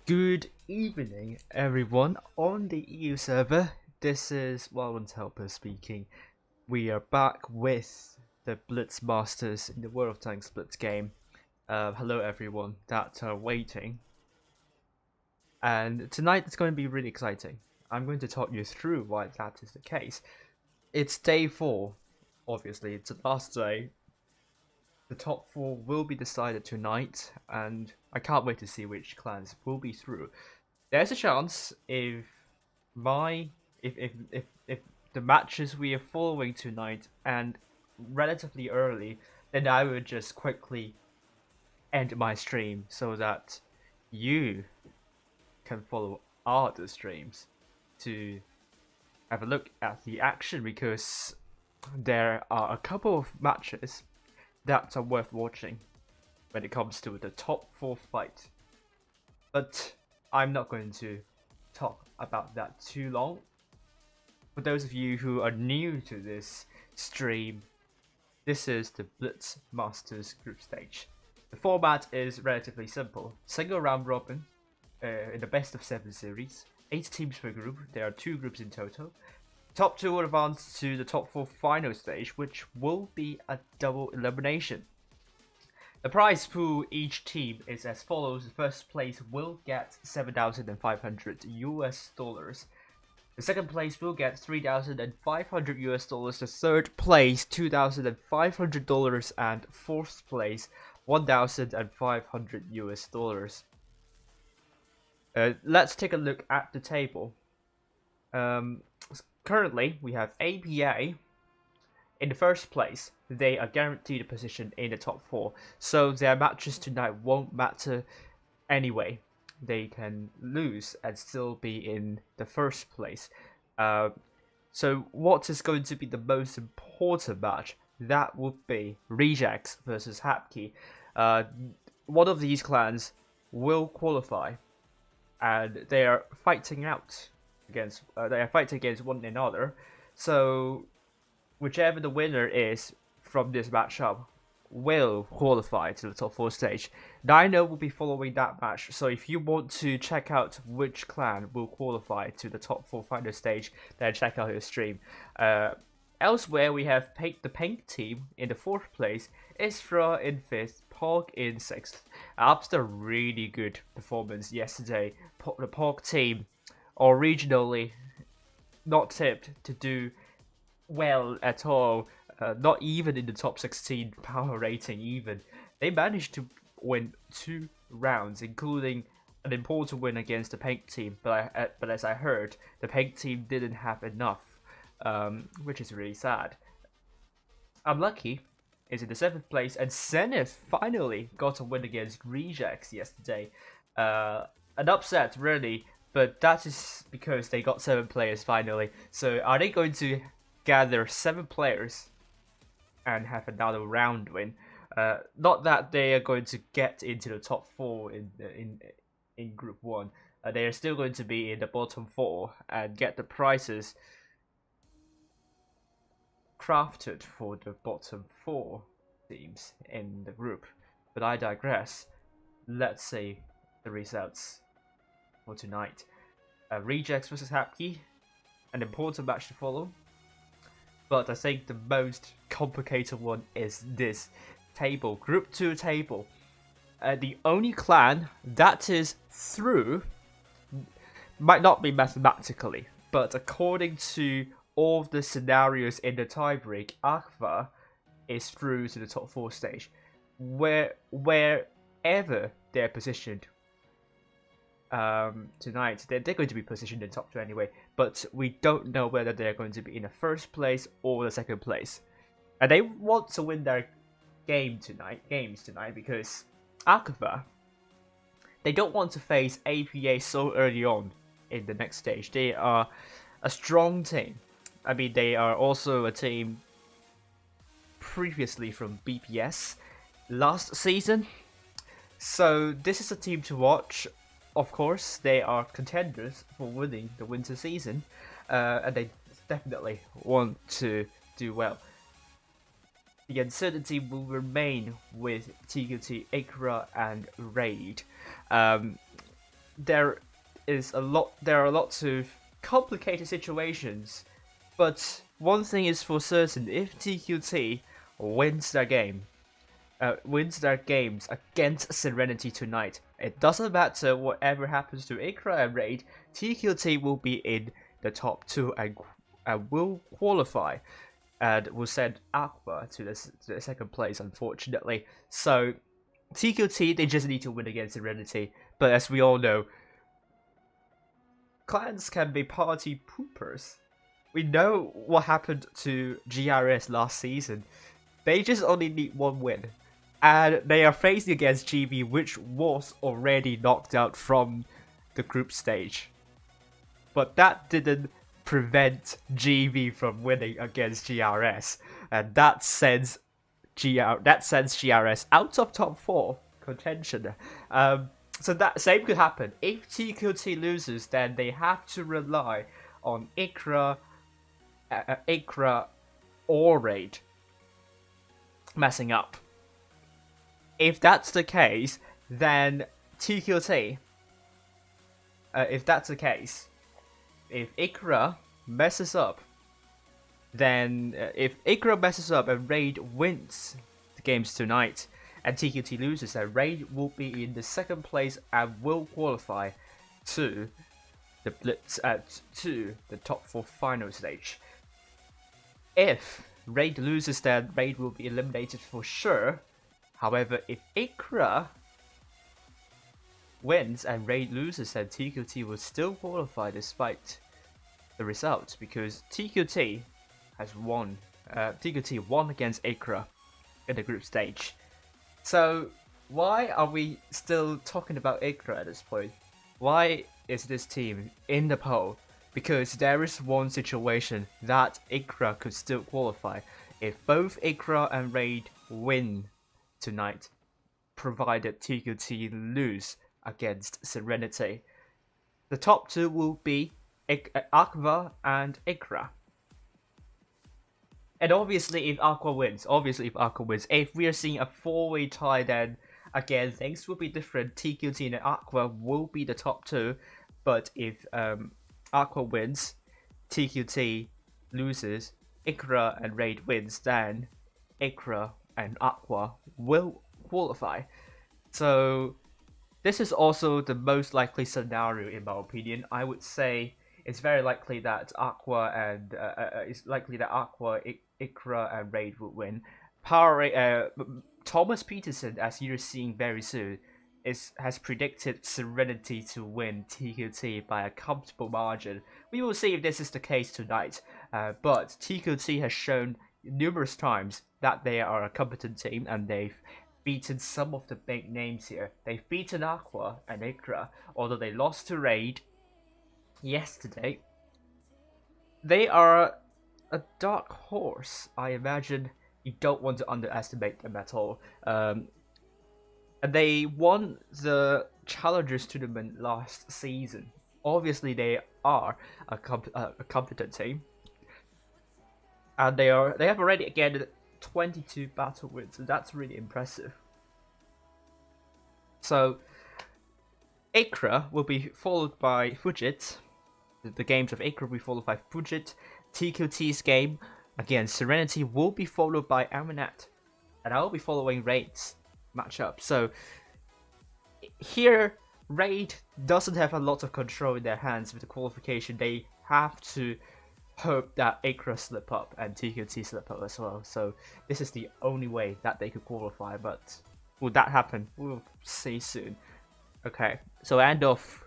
Good evening, everyone on the EU server. This is Wildlands Helper speaking. We are back with the Blitz Masters in the World of Tanks Blitz game. Hello, everyone that are waiting. And tonight it's going to be really exciting. I'm going to talk you through why that is the case. It's day 4, obviously, it's the last day. The top 4 will be decided tonight, and I can't wait to see which clans will be through. There's a chance if if the matches we are following tonight and relatively early, then I would just quickly end my stream so that you can follow other streams to have a look at the action, because there are a couple of matches that are worth watching when it comes to the top 4 fight. But I'm not going to talk about that too long. For those of you who are new to this stream, this is the Blitz Masters group stage. The format is relatively simple. Single round robin in the best of 7 series. 8 teams per group. There are 2 groups in total. Top 2 will advance to the top 4 final stage, which will be a double elimination. The prize pool each team is as follows. The first place will get $7,500. The second place will get $3,500. The third place $2,500, and fourth place $1,500. Let's take a look at the table. Currently, we have APA in the first place. They are guaranteed a position in the top 4, so their matches tonight won't matter anyway. They can lose and still be in the first place. So what is going to be the most important match? That would be Rejects versus Hapki. One of these clans will qualify, and they are fighting against one another. So whichever the winner is from this matchup will qualify to the top 4 stage. Dino will be following that match, so if you want to check out which clan will qualify to the top 4 final stage, then check out his stream. Elsewhere, we have the Pink team in the 4th place, Isra in 5th, Pog in 6th. After a really good performance yesterday, the Pog team originally not tipped to do well at all. Not even in the top 16 power rating even. They managed to win 2 rounds, including an important win against the Pink team, but as I heard, the Pink team didn't have enough, which is really sad. Unlucky is in the 7th place, and Zenith finally got a win against Rejects yesterday. An upset, really, but that is because they got 7 players finally. So are they going to gather 7 players and have another round win? Not that they are going to get into the top 4 in Group 1. They are still going to be in the bottom 4 and get the prizes crafted for the bottom 4 teams in the group. But I digress. Let's see the results for tonight. Rejects versus Hapki, an important match to follow. But I think the most complicated one is this table, Group 2 table. The only clan that is through might not be mathematically, but according to all of the scenarios in the tiebreak, ARWV is through to the top 4 stage. Wherever they're positioned tonight, they're going to be positioned in top 2 anyway, but we don't know whether they're going to be in the 1st place or the 2nd place. And they want to win their games tonight, because ARWV, they don't want to face APA so early on in the next stage. They are a strong team. I mean, they are also a team previously from BPS last season. So this is a team to watch. Of course, they are contenders for winning the winter season, and they definitely want to do well. The uncertainty will remain with TQT, Ikra, and Raid. there are lots of complicated situations, but one thing is for certain: if TQT wins their games against Serenity tonight, it doesn't matter whatever happens to Ikra and Raid, TQT will be in the top 2 and will qualify, and will send Aqua to the second place, unfortunately. So TQT, they just need to win against Serenity, but as we all know, clans can be party poopers. We know what happened to GRS last season. They just only need one win, and they are facing against GB, which was already knocked out from the group stage. But that didn't prevent GB from winning against GRS, and that sends GRS out of top 4 contention. So that same could happen. If TQT loses, then they have to rely on Ikra or Raid messing up. If that's the case, then TQT. If Ikra messes up, then if Ikra messes up and Raid wins the games tonight, and TQT loses, then Raid will be in the second place and will qualify to the Blitz to the top 4 final stage. If Raid loses, then Raid will be eliminated for sure. However, if Ikra wins and Raid loses, then TQT will still qualify despite the result, because TQT has won. TQT won against Ikra in the group stage. So why are we still talking about Ikra at this point? Why is this team in the poll? Because there is one situation that Ikra could still qualify if both Ikra and Raid win tonight, provided TQT lose against Serenity. The top 2 will be Aqua and Ikra. And obviously if Aqua wins, if we are seeing a 4-way tie, then again things will be different. TQT and Aqua will be the top 2, but if Aqua wins, TQT loses, Ikra and Raid wins, then Ikra and Aqua will qualify. So this is also the most likely scenario in my opinion. I would say it's very likely that Aqua, Ikra and Raid would win. Thomas Peterson, as you're seeing very soon, has predicted Serenity to win TQT by a comfortable margin. We will see if this is the case tonight, but TQT has shown numerous times that they are a competent team, and they've beaten some of the big names here. They've beaten Aqua and Ikra, although they lost to Raid yesterday. They are a dark horse. I imagine you don't want to underestimate them at all. And they won the Challengers tournament last season. Obviously, they are a competent team, and they have already gained 22 battle wins, and that's really impressive. So Ikra will be followed by Fujit. The games of Ikra will be followed by Fujit. TQT's game against Serenity will be followed by Aminat, and I will be following Raid's matchup. So here, Raid doesn't have a lot of control in their hands with the qualification. They have to hope that Ikra slip up and TQT slip up as well. So this is the only way that they could qualify, but will that happen? We'll see soon. Okay, so end of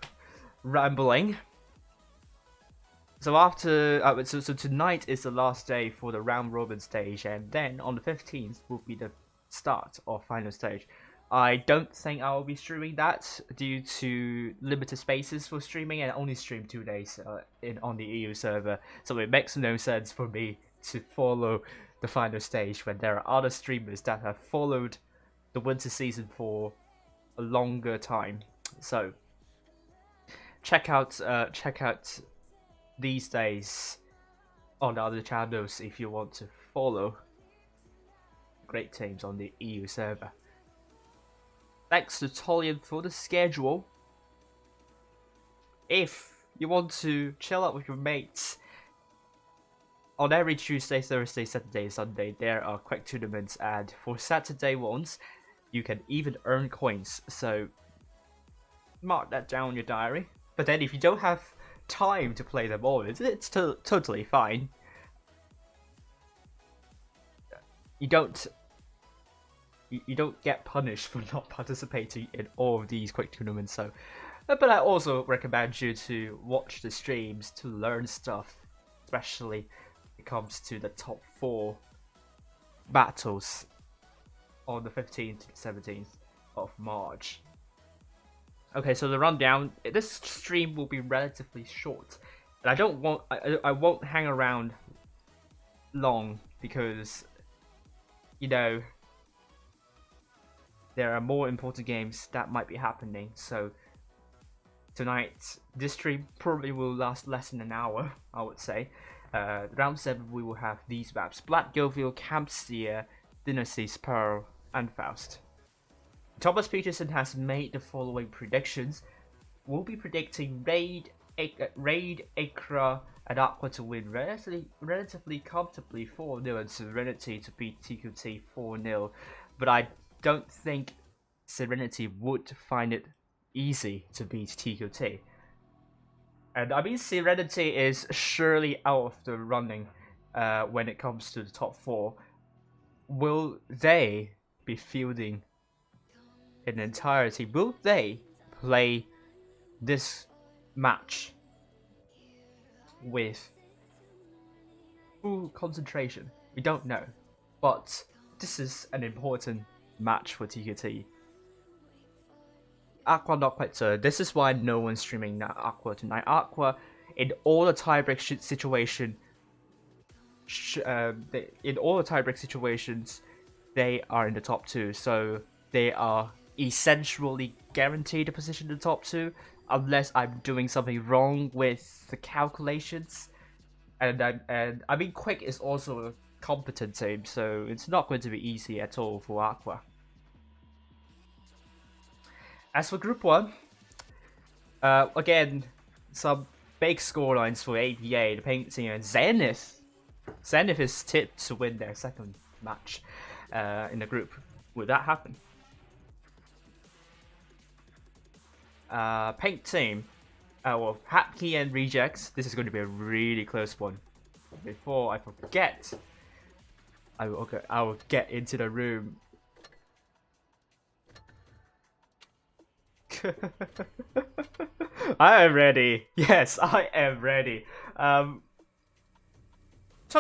rambling. So after so tonight is the last day for the round robin stage, and then on the 15th will be the start of final stage. I don't think I will be streaming that due to limited spaces for streaming, and only stream 2 days on the EU server. So it makes no sense for me to follow the final stage when there are other streamers that have followed the winter season for a longer time. So check out these days on the other channels if you want to follow great teams on the EU server. Thanks to Tolian for the schedule. if you want to chill out with your mates, on every Tuesday, Thursday, Saturday, Sunday, there are quick tournaments, and for Saturday ones, you can even earn coins. So mark that down in your diary. But then if you don't have time to play them all, it's totally fine. You don't get punished for not participating in all of these quick tournaments. So, but I also recommend you to watch the streams to learn stuff, especially when it comes to the top 4 battles on the 15th to 17th of March. Okay, so the rundown. This stream will be relatively short, and I won't hang around long because, you know, there are more important games that might be happening. So tonight, this stream probably will last less than an hour, I would say. Round 7, we will have these maps: Black Govil, Campseer, Dynasty's Pearl, and Faust. Thomas Peterson has made the following predictions. We'll be predicting Raid, Acra, and Aqua to win relatively comfortably 4-0 and Serenity to beat TQT 4-0. But I don't think Serenity would find it easy to beat TQT. And I mean, Serenity is surely out of the running when it comes to the top 4. Will they be fielding in entirety? Will they play this match with full concentration? We don't know, but this is an important match for TQT. Aqua not quite so. This is why no one's streaming Aqua tonight. Aqua, in all the tiebreak situations, they are in the top 2, so they are essentially guaranteed a position in the top 2, unless I'm doing something wrong with the calculations. And I mean, Quick is also a competent team, so it's not going to be easy at all for Aqua. As for Group 1, again, some big scorelines for APA, the Pink Team, and Zenith. Zenith is tipped to win their second match in the group. Will that happen? Pink Team, well, Hapkey and Rejects. This is going to be a really close one. Before I forget, I will get into the room. I am ready. Yes, I am ready. Talk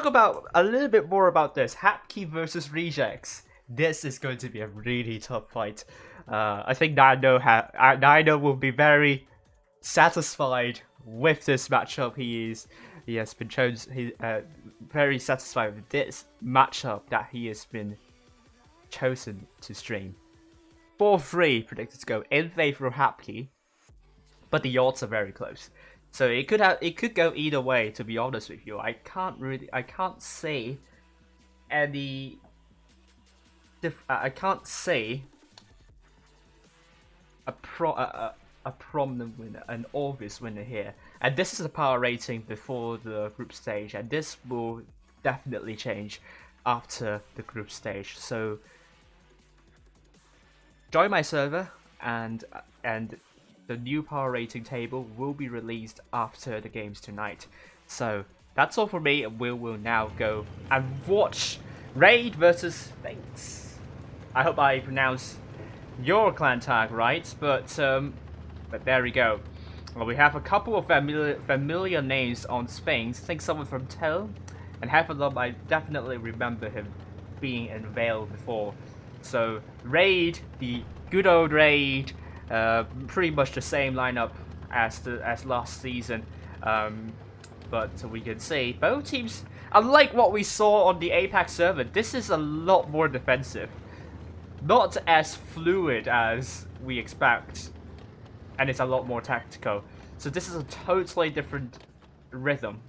about a little bit more about this. Hapkey versus Rejects. This is going to be a really tough fight. I think Nino will be very satisfied with this matchup. He has been chosen. Very satisfied with this matchup that he has been chosen to stream. 4-3 predicted to go in favor of Hapkey, but the odds are very close. So it could go either way. To be honest with you, I can't say any. I can't say a prominent winner, an obvious winner here. And this is a power rating before the group stage, and this will definitely change after the group stage. So join my server, and the new power rating table will be released after the games tonight. So that's all for me, and we will now go and watch Raid versus Sphinx. I hope I pronounced your clan tag right, but there we go. Well, we have a couple of familiar names on Sphinx. I think someone from Tel, and half of them I definitely remember him being in Vale before. So Raid, the good old Raid, pretty much the same lineup as last season, but we can see both teams, unlike what we saw on the Apex server, this is a lot more defensive, not as fluid as we expect, and it's a lot more tactical. So this is a totally different rhythm.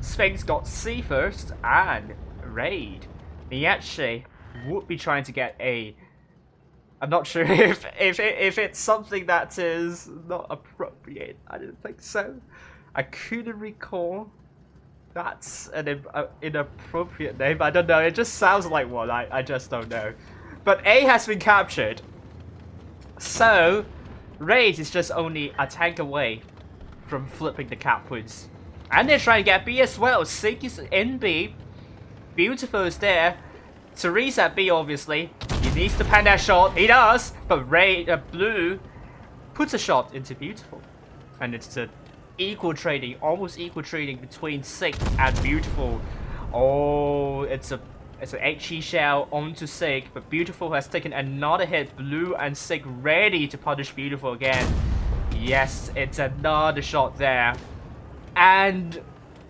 Sphinx got C first, and Raid, Miyachi would be trying to get A I'm not sure if it's something that is not appropriate. I don't think so. I couldn't recall. That's an inappropriate name. I don't know. It just sounds like one. I just don't know. But A has been captured. So, Raid is just only a tank away from flipping the cap points. And they're trying to get B as well. Sync is in B. Beautiful is there. To reset B, obviously. He needs to pen that shot. He does. But Blue puts a shot into Beautiful. And it's a equal trading, almost equal trading between Sig and Beautiful. Oh, it's an HE shell onto Sig, but Beautiful has taken another hit. Blue and Sig ready to punish Beautiful again. Yes, it's another shot there. And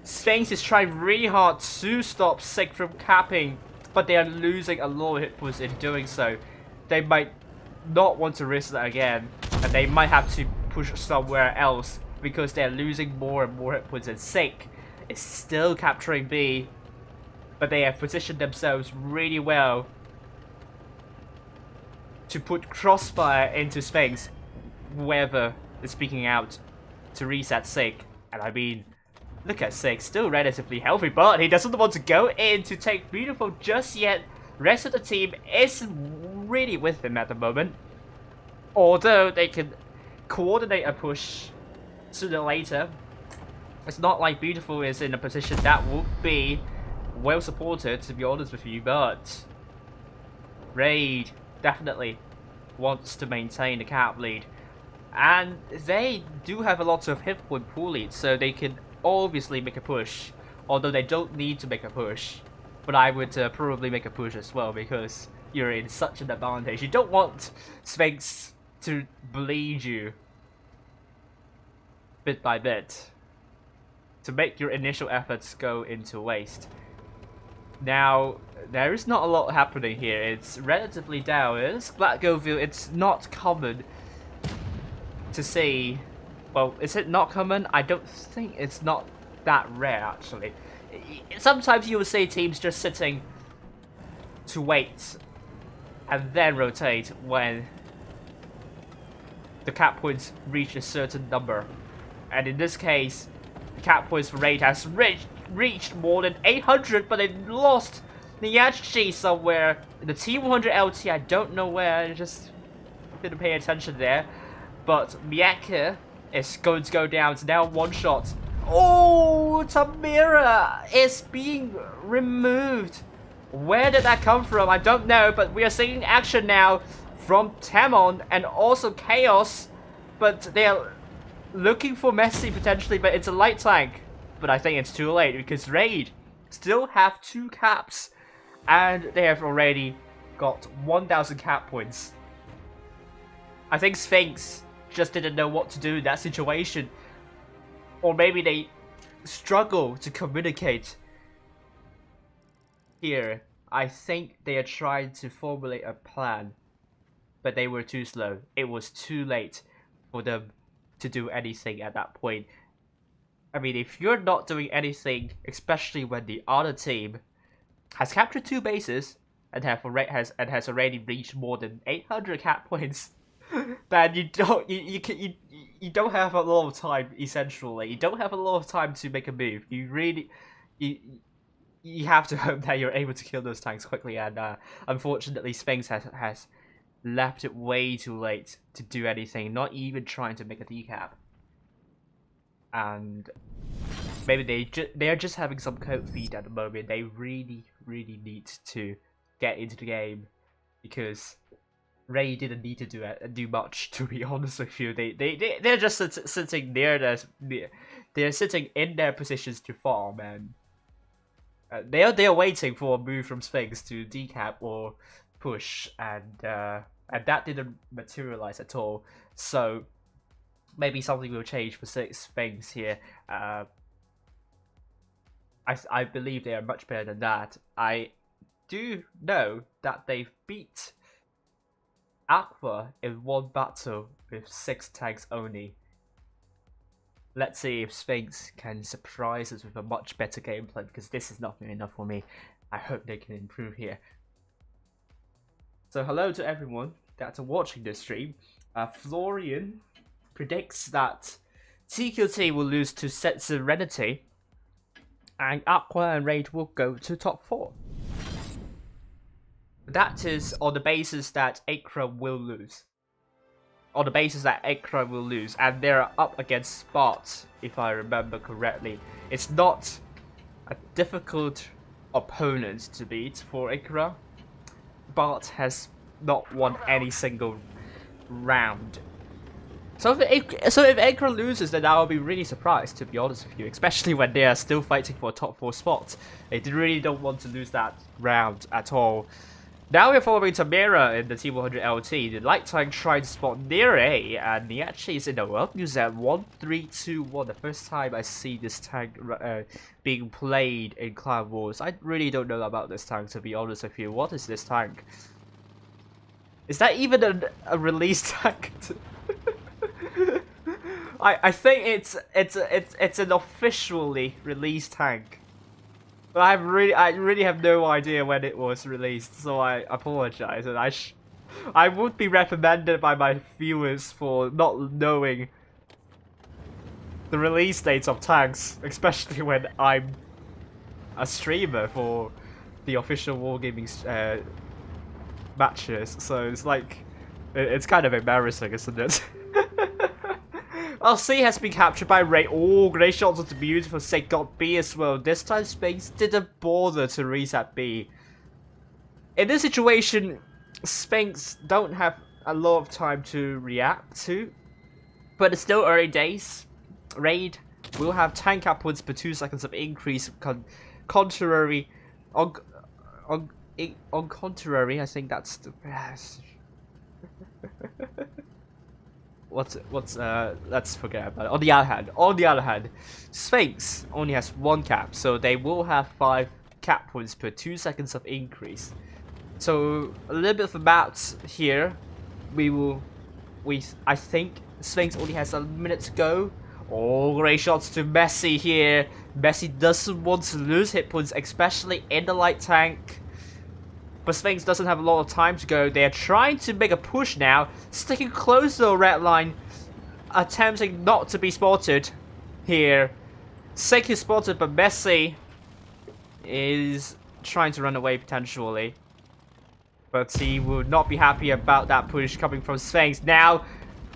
Sphinx is trying really hard to stop Sig from capping, but they are losing a lot of hit points in doing so. They might not want to risk that again, and they might have to push somewhere else, because they're losing more and more hit points, and Sig is still capturing B, but they have positioned themselves really well to put crossfire into Sphinx, whoever is speaking out to reset Sig. And I mean, look at Sig, still relatively healthy, but he doesn't want to go in to take Beautiful just yet. Rest of the team isn't really with him at the moment, although they can coordinate a push sooner or later. It's not like Beautiful is in a position that would be well supported, to be honest with you, but Raid definitely wants to maintain the cap lead. And they do have a lot of hit point pool leads, so they can obviously make a push, although they don't need to make a push. But I would probably make a push as well, because you're in such an advantage. You don't want Sphinx to bleed you bit by bit, to make your initial efforts go into waste. Now, there is not a lot happening here. It's relatively down. It's Black Goville. It's not common to see. Well, is it not common? I don't think it's not that rare, actually. Sometimes you will see teams just sitting to wait and then rotate when the cap points reach a certain number. And in this case, the cap points for Raid has reached more than 800, but they lost Niyachi somewhere in the T100 LT. I don't know where, I just didn't pay attention there. But Miyake is going to go down. It's now one shot. Oh, Tamira is being removed. Where did that come from? I don't know, but we are seeing action now from Tamon and also Chaos. But they are looking for Messi potentially, but it's a light tank. But I think it's too late, because Raid still have 2 caps, and they have already got 1,000 cap points. I think Sphinx just didn't know what to do in that situation, or maybe they struggle to communicate here. I think they are trying to formulate a plan, but they were too slow. It was too late for them to do anything at that point. I mean, if you're not doing anything, especially when the other team has captured 2 bases and has already reached more than 800 cap points, then you don't have a lot of time. Essentially, you don't have a lot of time to make a move. You have to hope that you're able to kill those tanks quickly. And unfortunately, Sphinx has left it way too late to do anything, not even trying to make a decap. And maybe they are just having some cold feet at the moment. They really need to get into the game, because Ray didn't need to do much, to be honest with you. They're just sitting near they're sitting in their positions to farm, and they're waiting for a move from Sphinx to decap or push, and that didn't materialize at all. So maybe something will change for Sphinx here. I believe they are much better than that. I do know that they've beat Aqua in one battle with 6 tanks only. Let's see if Sphinx can surprise us with a much better gameplay, because this is not good enough for me. I hope they can improve here. So hello to everyone. that are watching this stream, Florian predicts that TQT will lose to Set Serenity, and Aqua and Raid will go to top 4. That is on the basis that Acra will lose. On the basis that Acra will lose, and they're up against Spot, if I remember correctly. It's not a difficult opponent to beat for Acra. Bart has not won any single round. So if Acra loses, then I will be really surprised, to be honest with you, especially when they are still fighting for a top 4 spot. They really don't want to lose that round at all. Now we're following Tamira in the T100 LT. The light tank trying to spot near A, and he actually is in the world news at 1-3-2-1. The first time I see this tank being played in Clan Wars. I really don't know about this tank, to be honest with you. What is this tank? Is that even a release tank? I think it's an officially released tank. But I really have no idea when it was released, so I apologize, and I would be reprimanded by my viewers for not knowing the release dates of tanks, especially when I'm a streamer for the official Wargaming matches. So it's like, it's kind of embarrassing, isn't it? C has been captured by Ray. Oh, great shots onto beautiful. Say got B as well. This time Sphinx didn't bother to reset B. In this situation, Sphinx don't have a lot of time to react to, but it's still early days. Raid will have tank upwards per 2 seconds of increase. Contrary, on contrary, I think that's the best. Let's forget about it. On the other hand, Sphinx only has 1 cap, so they will have 5 cap points per 2 seconds of increase. So a little bit of maths here. I think Sphinx only has a minute to go. Oh, great shots to Messi here. Messi doesn't want to lose hit points, especially in the light tank. But Sphinx doesn't have a lot of time to go. They're trying to make a push now, sticking close to the red line, attempting not to be spotted here. Sink is spotted, but Messi is trying to run away potentially. But he would not be happy about that push coming from Sphinx. Now,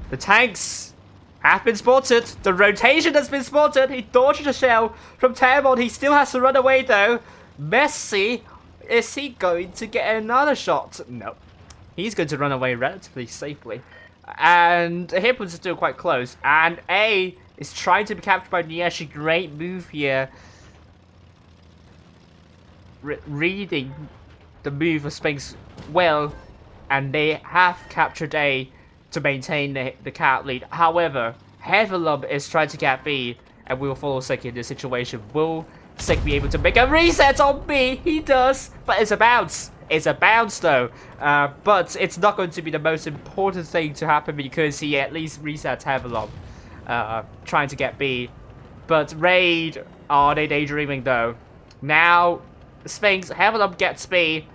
the tanks have been spotted. The rotation has been spotted. He dodged a shell from Tamon. He still has to run away though. Messi, is he going to get another shot? No. He's going to run away relatively safely. And the hit points are still quite close. And A is trying to be captured by Nieshi. Great move here. Reading the move of Sphinx well. And they have captured A to maintain the cat lead. However, Heavenlump is trying to get B. And we will follow Sik in this situation. Will Sik be able to make a reset on B? He does, but it's a bounce. It's a bounce though. But it's not going to be the most important thing to happen because he at least resets Heavenlump, trying to get B. But Raid, are they daydreaming though? Now, Sphinx, Heavenlump gets B,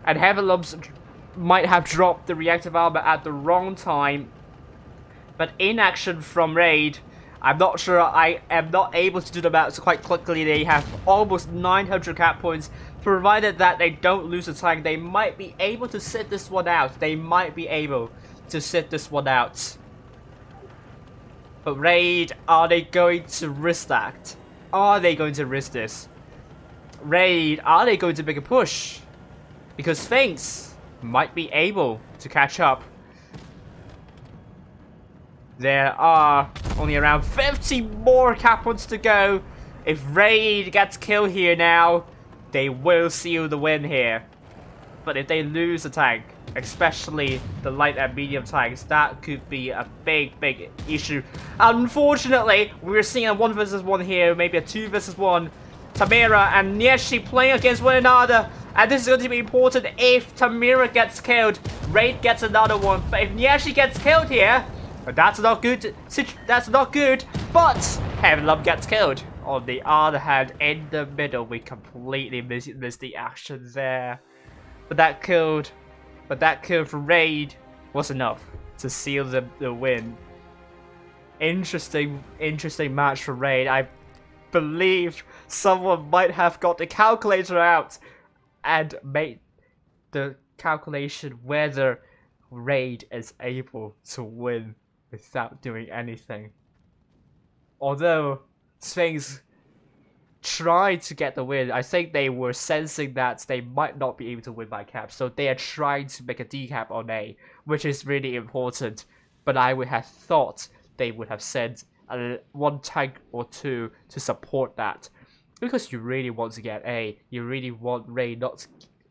and Heavenlump might have dropped the reactive armor at the wrong time. But inaction from Raid, I'm not sure, I am not able to do the maths quite quickly. They have almost 900 cap points. Provided that they don't lose the tank, they might be able to sit this one out. They might be able to sit this one out. But Raid, are they going to risk that? Are they going to risk this? Raid, are they going to make a push? Because Sphinx might be able to catch up. There are only around 50 more cap points to go. If Raid gets killed here now, they will seal the win here. But if they lose the tank, especially the light and medium tanks, that could be a big issue. Unfortunately, we're seeing a 1 versus 1 here, maybe a 2 versus 1. Tamira and Nieshi playing against one another. And this is going to be important if Tamira gets killed. Raid gets another one. But if Nieshi gets killed here, that's not good. That's not good. But Heavenlump gets killed. On the other hand, in the middle, we completely missed the action there. But that killed from Raid. was enough to seal the win. Interesting match for Raid. I believe someone might have got the calculator out and made the calculation whether Raid is able to win without doing anything. Although Sphinx tried to get the win, I think they were sensing that they might not be able to win by cap, so they are trying to make a decap on A, which is really important. But I would have thought they would have sent one tank or two to support that, because you really want to get A. You really want Ray not to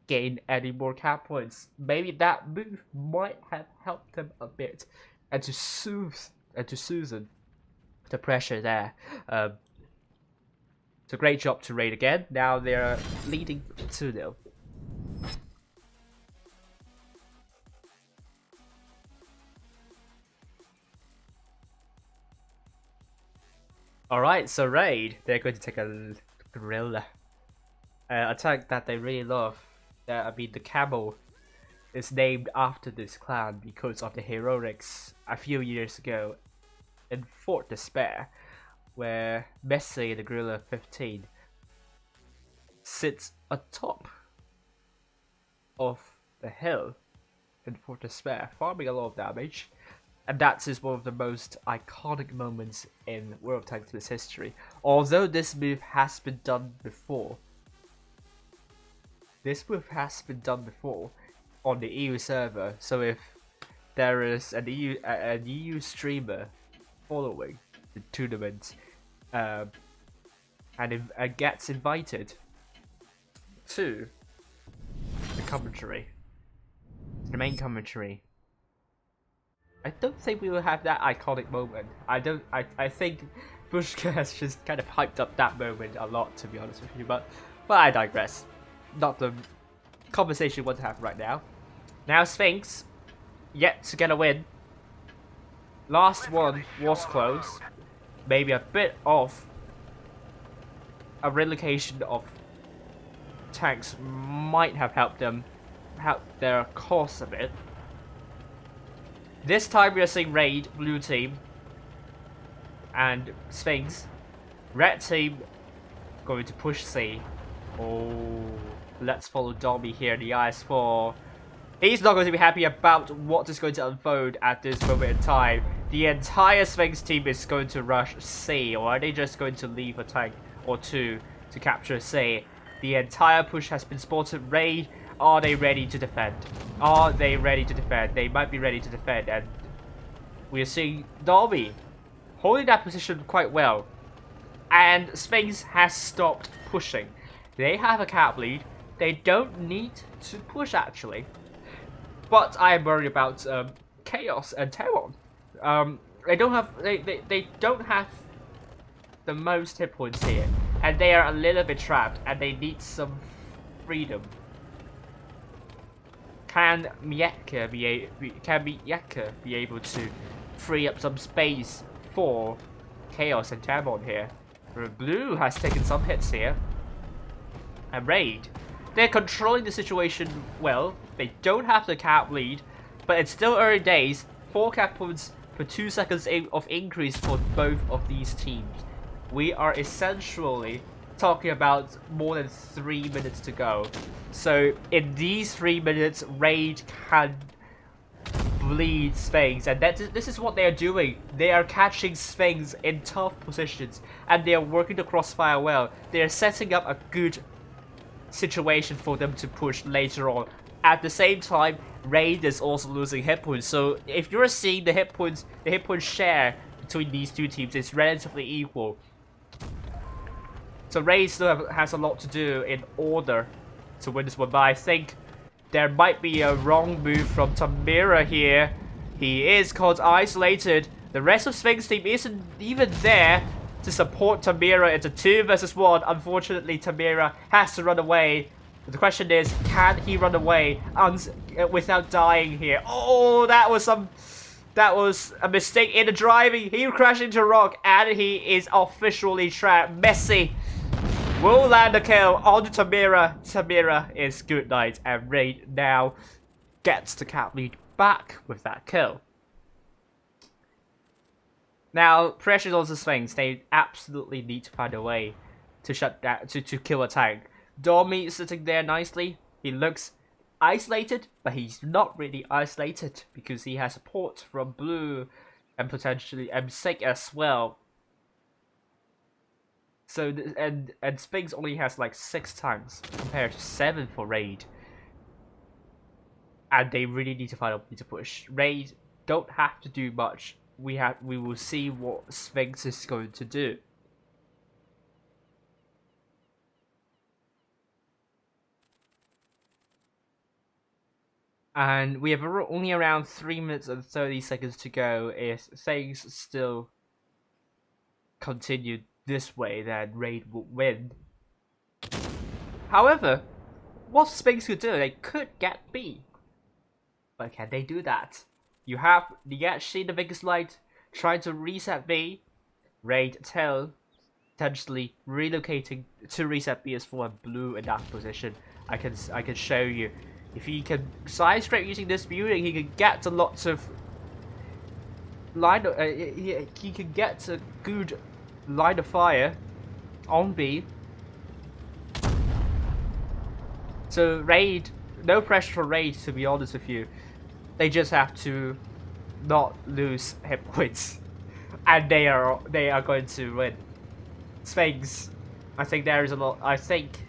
gain any more cap points. Maybe that move might have helped them a bit, and to soothe the pressure there. It's a great job to Raid again. Now they're leading 2-0. Alright, so Raid, they're going to take a gorilla. A tank that they really love. I mean, the camel is named after this clan because of the heroics a few years ago in Fort Despair, where Messi, the Gorilla 15, sits atop of the hill in Fort Despair, farming a lot of damage. And that is one of the most iconic moments in World of Tanks Blitz history. Although this move has been done before. This move has been done before on the EU server. So if there is an EU streamer following the tournament, and gets invited to the commentary, the main commentary, I don't think we will have that iconic moment. I think Bushka has just kind of hyped up that moment a lot, to be honest with you, but I digress. Not the conversation we want to have right now. Now Sphinx, yet to get a win. Last one was close. Maybe a bit of a relocation of tanks might have helped their cause a bit. This time we are seeing Raid, blue team, and Sphinx. Red team going to push C. Oh, let's follow Dobby here in the IS-4. He's not going to be happy about what is going to unfold at this moment in time. The entire Sphinx team is going to rush C, or are they just going to leave a tank or two to capture C? The entire push has been spotted. Raid, are they ready to defend? Are they ready to defend? They might be ready to defend, and we are seeing Dobby holding that position quite well. And Sphinx has stopped pushing. They have a cap lead. They don't need to push actually. But I am worried about Chaos and Terron. They don't have the most hit points here, and they are a little bit trapped, and they need some freedom. Can Miyaka be able to free up some space for Chaos and Terron here? Blue has taken some hits here, and Raid, they're controlling the situation well. They don't have the cap lead, but it's still early days. 4 cap points for 2 seconds of increase for both of these teams. We are essentially talking about more than 3 minutes to go. So in these 3 minutes, Raid can bleed Sphinx, and this is what they are doing. They are catching Sphinx in tough positions, and they are working the crossfire well. They are setting up a good situation for them to push later on. At the same time, Raid is also losing hit points. So if you're seeing the hit point share between these two teams is relatively equal. So Raid still has a lot to do in order to win this one. But I think there might be a wrong move from Tamira here. He is caught isolated. The rest of Sphinx team isn't even there to support Tamira. It's a 2 versus 1. Unfortunately, Tamira has to run away. The question is, can he run away without dying here? Oh, that was a mistake in the driving. He crashed into a rock, and he is officially trapped. Messi will land a kill onto Tamira. Tamira is good night, and Raid now gets the cap lead back with that kill. Now, pressure on the Sphinx. They absolutely need to find a way to shut that to kill a tank. Dormy is sitting there nicely. He looks isolated, but he's not really isolated because he has support from Blue and potentially M6 as well. So and Sphinx only has like 6 tanks compared to 7 for Raid. And they really need to find a way to push. Raid don't have to do much. We will see what Sphinx is going to do. And we have only around 3 minutes and 30 seconds to go. If things still continue this way, then Raid will win. However, what Sphinx could do, they could get B. But can they do that? You have Niachi the biggest light trying to reset B. Raid Tail potentially relocating to reset B as for Blue in that position. I can show you. If he can side scrape using this building, he can get a lot of line. He can get a good line of fire on B. So Raid, no pressure for Raid, to be honest with you. They just have to not lose hit points, and they are going to win. Sphinx, I think there is a lot. I think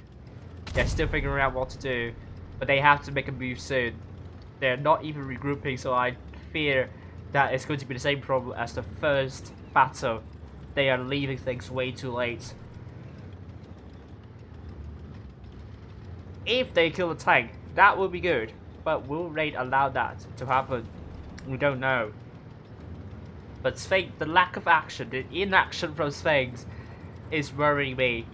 they're still figuring out what to do, but they have to make a move soon. They're not even regrouping, so I fear that it's going to be the same problem as the first battle. They are leaving things way too late. If they kill the tank, that will be good. But will Raid allow that to happen? We don't know. But Sphinx, the lack of action, the inaction from Sphinx is worrying me.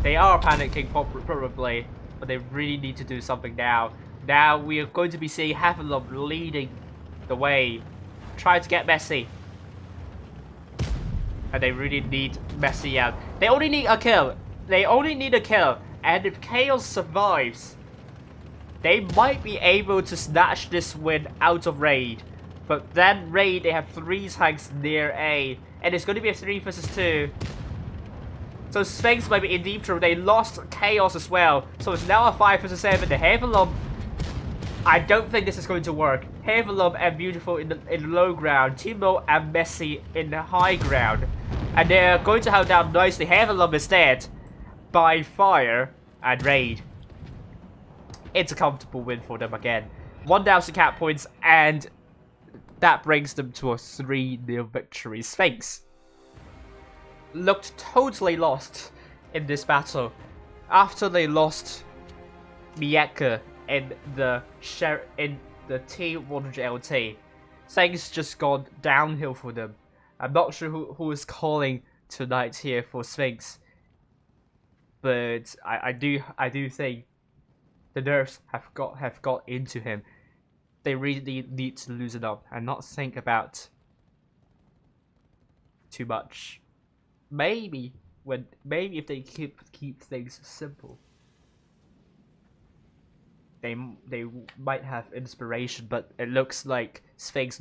They are panicking probably, but they really need to do something now. Now we are going to be seeing Heavenlum leading the way, trying to get Messi. And they really need Messi out. They only need a kill. They only need a kill. And if Chaos survives, they might be able to snatch this win out of Raid. But then Raid, they have 3 tanks near A. And it's going to be a 3 versus 2. So Sphinx might be in deep trouble. They lost Chaos as well. So it's now a 5 versus 7. The Heavenlum, I don't think this is going to work. Heavenlum and Beautiful in the low ground. Timo and Messi in the high ground. And they're going to hold down nicely. Heavenlum is dead by fire and Raid. It's a comfortable win for them again. 1,000 cat points, and that brings them to a 3-0 victory. Sphinx looked totally lost in this battle after they lost Mieka in the T100 LT. Things just gone downhill for them. I'm not sure who is calling tonight here for Sphinx, but I do think the nerves have got into him. They really need to loosen up and not think about too much. Maybe if they keep things simple, they might have inspiration. But it looks like Sphinx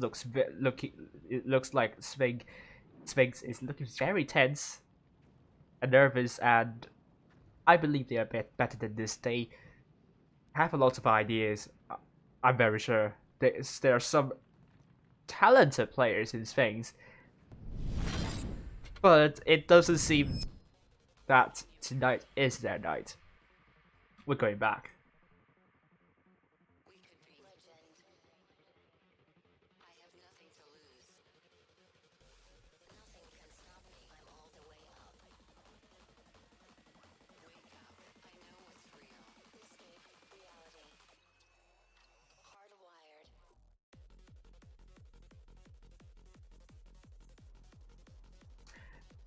Sphinx is looking very tense and nervous, and I believe they are better than this. They have a lot of ideas. I'm very sure there are some talented players in Sphinx, but it doesn't seem that tonight is their night. We're going back.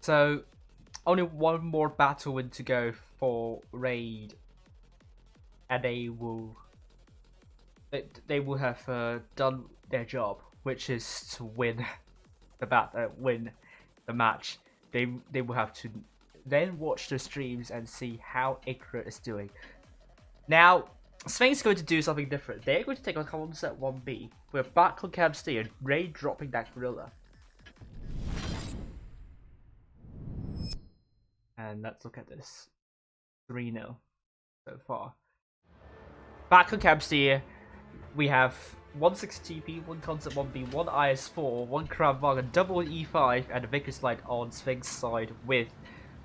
So, only one more battle win to go for Raid, and they will have done their job, which is to win the match. They will have to then watch the streams and see how Ikra is doing. Now, Sphinx is going to do something different. They're going to take on concept 1B. We're back on Camp C and Ray dropping that gorilla. And let's look at this. 3-0 so far. Back on Camp C, we have 160TP, 1 concept 1B, 1 IS4, 1 Krav Maga, double E5, and a Vickers Light on Sphinx side with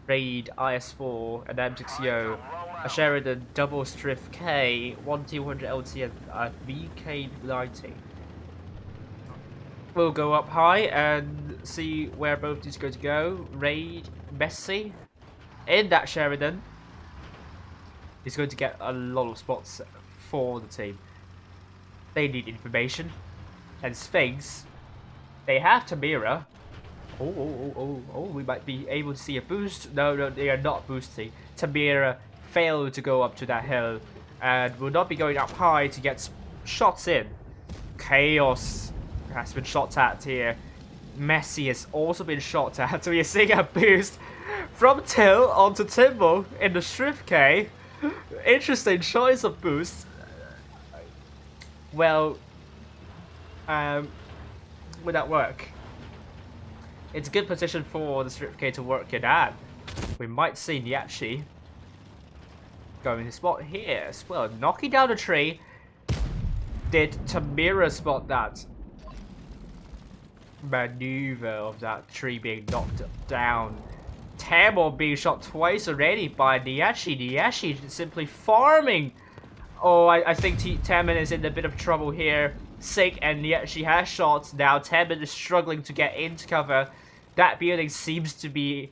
Raid, IS4, an M6Yo, a Sheridan, double Striff K, 1 T100 LT, and a VK90. We'll go up high and see where both these go to go. Raid, Messi, in that Sheridan. He's going to get a lot of spots for the team. They need information. And Sphinx, they have Tamira. Oh, we might be able to see a boost. No, they are not boosting. Tamira failed to go up to that hill and will not be going up high to get shots in. Chaos has been shot at here. Messi has also been shot at. So we are seeing a boost from Till onto Timbo in the Striff K. Interesting choice of boost. Well, would that work? It's a good position for the Striff K to work in at. We might see Niachi going to spot here as well. Knocking down a tree. Did Tamira spot that maneuver of that tree being knocked down? Tamor being shot twice already by Niachi. Niachi simply farming. Oh, I think Taman is in a bit of trouble here. Sink and Niachi has shots. Now Taman is struggling to get into cover. That building seems to be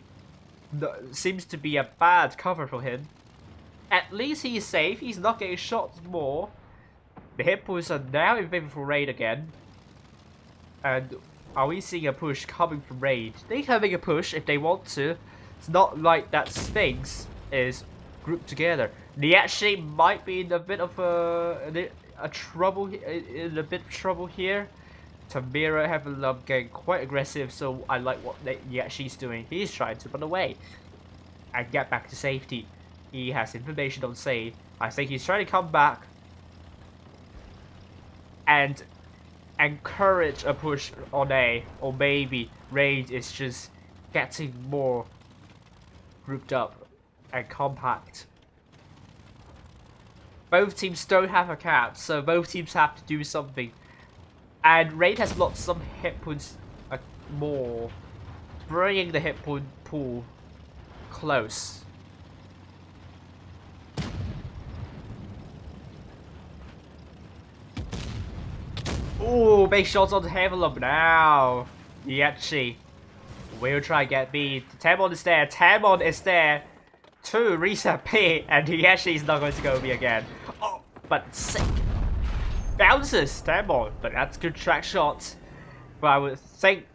a bad cover for him. At least he's safe. He's not getting shot more. The hit points are now in favor for Raid again. And are we seeing a push coming from Raid? They can make a push if they want to. It's not like that Sphinx is grouped together. Niachi might be in a bit of trouble here. Tamira having love getting quite aggressive, so I like what Niachi's doing. He's trying to run away and get back to safety. He has information on save. I think he's trying to come back and encourage a push on A, or maybe Raid is just getting more grouped up and compact. Both teams don't have a cap, so both teams have to do something. And Raid has lost some hit points more, bringing the hit point pool close. Ooh, big shots on the Heavenlock now. Niachi will try to get B. Tamon is there. Tamon is there to reset P, and Niachi is not going to go B again. Oh, but sick. Bounces Tamon, but that's good track shot. But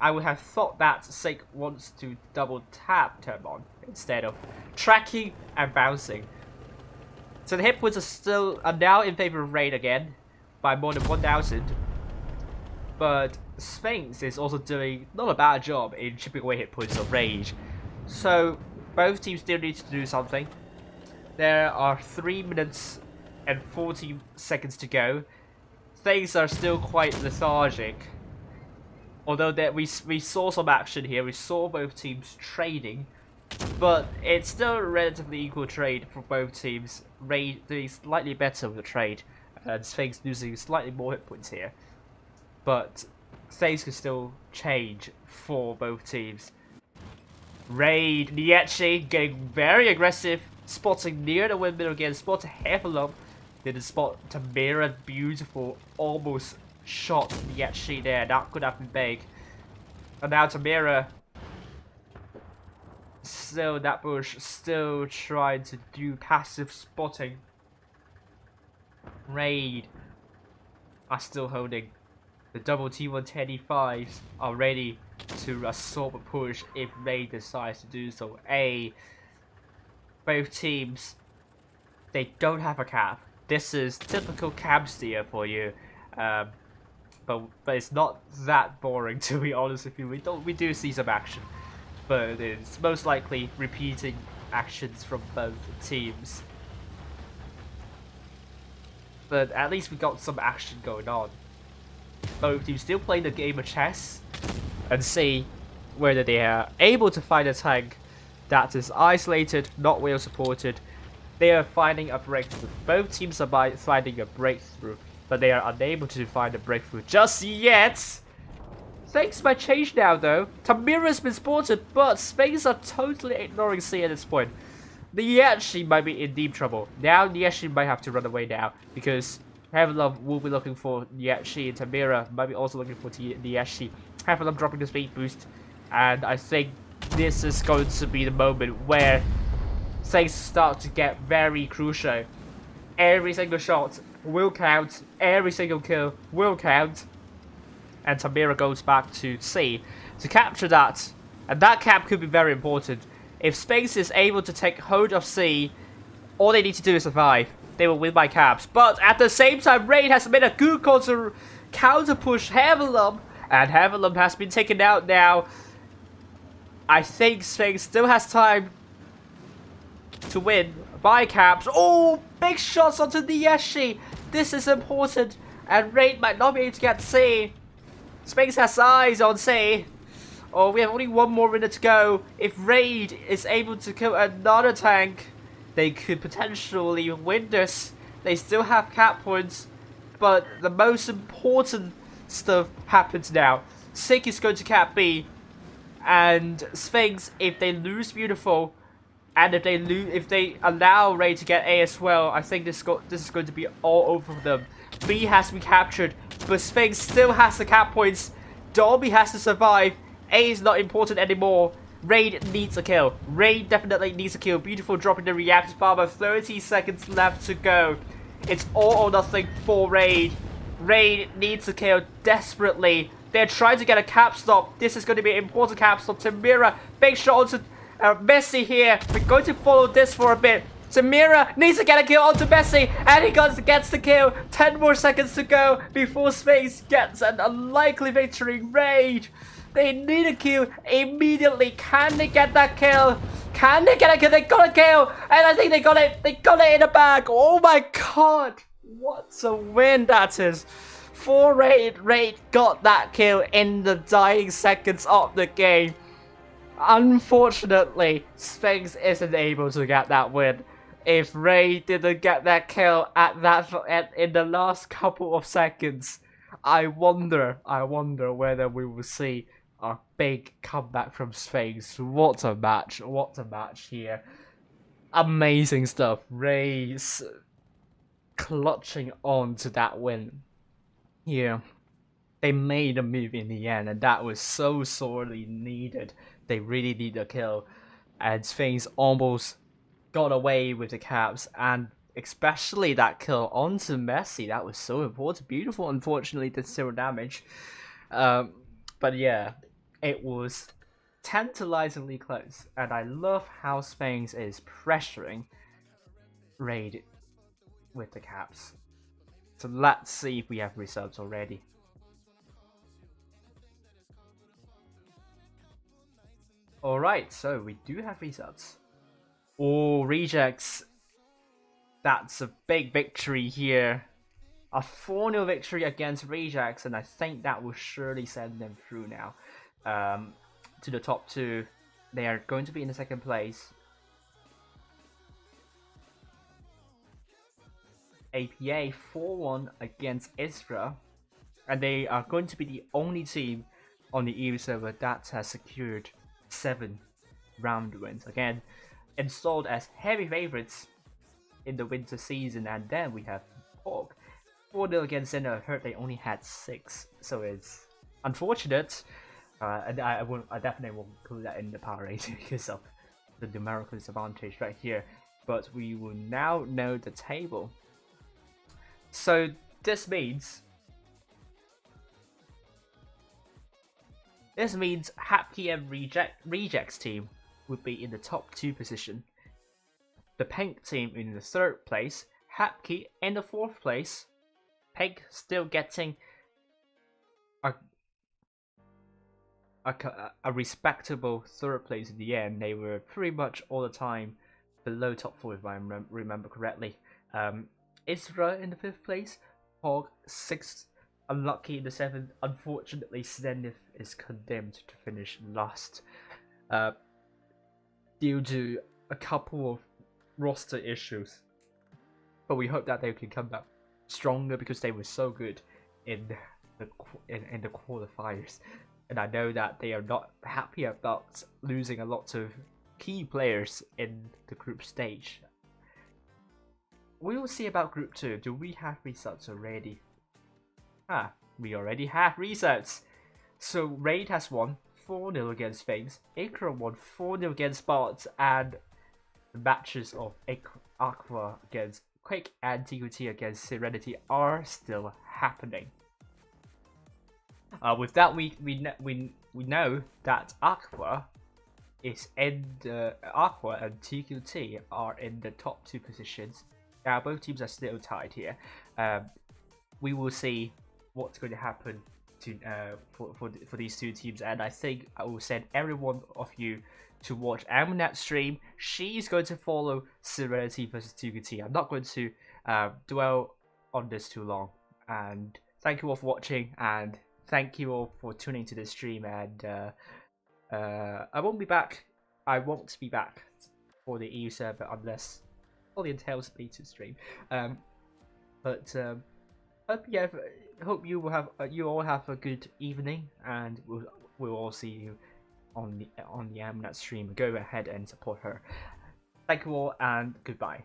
I would have thought that Sink wants to double tap Tamon instead of tracking and bouncing. So the hit points are now in favor of Raid again by more than 1,000. But Sphinx is also doing not a bad job in chipping away hit points of Rage. So both teams still need to do something. There are 3 minutes and 40 seconds to go. Things are still quite lethargic. Although we saw some action here, we saw both teams trading. But it's still a relatively equal trade for both teams. Raid doing slightly better with the trade, and Sphinx losing slightly more hit points here. But things can still change for both teams. Raid, Niachi getting very aggressive, spotting near the windmill again, spot Heavenlock. Didn't spot Tamira, beautiful, almost shot Niachi there. That could have been big. And now Tamira, still that bush, still trying to do passive spotting. Raid are still holding. The double T110E5s are ready to assault a push if Raid decides to do so. Both teams, they don't have a cap. This is typical cap steer for you. But it's not that boring, to be honest with you. We do see some action, but it's most likely repeating actions from both teams. but at least we got some action going on. Both teams still playing the game of chess and see whether they are able to find a tank that is isolated, not well supported. They are finding a breakthrough. Both teams are finding a breakthrough, but they are unable to find a breakthrough just yet. Things might change now though. Tamira's been spotted, but Sphinx are totally ignoring C at this point. Nietzsche might be in deep trouble. Now Nietzsche might have to run away now, because Heavenlove will be looking for Nietzsche, and Tamira might be also looking for Nietzsche. Heavenlove dropping the speed boost, and I think this is going to be the moment where things start to get very crucial. Every single shot will count, every single kill will count, and Tamira goes back to C to capture that, and that cap could be very important. If Sphinx is able to take hold of C, all they need to do is survive. They will win by caps. But at the same time, Raid has made a good call to counter push Heavenlove, and Heavenlove has been taken out now. I think Sphinx still has time to win by caps. Oh, big shots onto Nietzsche. This is important, and Raid might not be able to get C. Sphinx has eyes on C. Oh, we have only one more minute to go. If Raid is able to kill another tank, they could potentially win this. They still have cap points, but the most important stuff happens now. Sick is going to cap B, and Sphinx, if they lose Beautiful, and if they allow Raid to get A as well, I think this is going to be all over them. B has been captured, but Sphinx still has the cap points. Dolby has to survive. A is not important anymore. Raid needs a kill. Raid definitely needs a kill. Beautiful dropping the reactor bomber. 30 seconds left to go. It's all or nothing for Raid. Raid needs a kill desperately. They're trying to get a cap stop. This is going to be an important cap stop. Tamira, big shot onto Messi here. We're going to follow this for a bit. Tamira needs to get a kill onto Messi, and he gets the kill. 10 more seconds to go before Sphinx gets an unlikely victory. Raid, they need a kill immediately. Can they get that kill? Can they get a kill? They got a kill, and I think they got it. They got it in the bag. Oh my god, what a win that is for Raid. Raid got that kill in the dying seconds of the game. Unfortunately, Sphinx isn't able to get that win. If Raid didn't get that kill in the last couple of seconds, I wonder whether we will see a big comeback from Sphinx. What a match here. Amazing stuff. Raid's clutching on to that win. Yeah, they made a move in the end, and that was so sorely needed. They really need a kill, and Sphinx almost got away with the caps, and especially that kill onto Messi. That was so important. Beautiful, unfortunately, did 0 damage. But yeah, it was tantalizingly close, and I love how Sphinx is pressuring Raid with the caps. So let's see if we have results already. Alright, so we do have results. Oh, rejects. That's a big victory here. A 4-0 victory against rejects, and I think that will surely send them through now to the top 2. They are going to be in the 2nd place. APA 4-1 against Isra, and they are going to be the only team on the EU server that has secured 7 round wins. Again, installed as heavy favorites in the winter season. And then we have Pork 4-0 against Sinner. I heard they only had 6, so it's unfortunate. And I definitely won't include that in the power rating because of the numerical disadvantage right here. But we will now know the table. So this means Happy and Rejects team would be in the top 2 position. The Pink team in the 3rd place, Happy in the 4th place. Pink still getting a respectable 3rd place in the end. They were pretty much all the time below top 4 if I remember correctly. Isra in the 5th place, Hog 6th, Unlucky in the 7th. Unfortunately, Zenith is condemned to finish last due to a couple of roster issues. But we hope that they can come back stronger because they were so good in the qualifiers. And I know that they are not happy about losing a lot of key players in the group stage. We will see about Group 2. Do we have results already? We already have results. So Raid has won 4-0 against Sphinx. Acre won 4-0 against Bots, and the matches of Aqua against Quake and TQT against Serenity are still happening. With that, we know that Aqua is in the Aqua and TQT are in the top 2 positions. Now both teams are still tied here. We will see what's going to happen to for these 2 teams, and I think I will send every one of you to watch Aminat's stream. She's going to follow Serenity versus TQT. I'm not going to dwell on this too long. And thank you all for watching, and thank you all for tuning to this stream. And I won't be back. I won't be back for the EU server unless Ollie and Tails lead to stream. Yeah, hope you will have you all have a good evening, and we'll all see you on the Amnat stream. Go ahead and support her. Thank you all, and goodbye.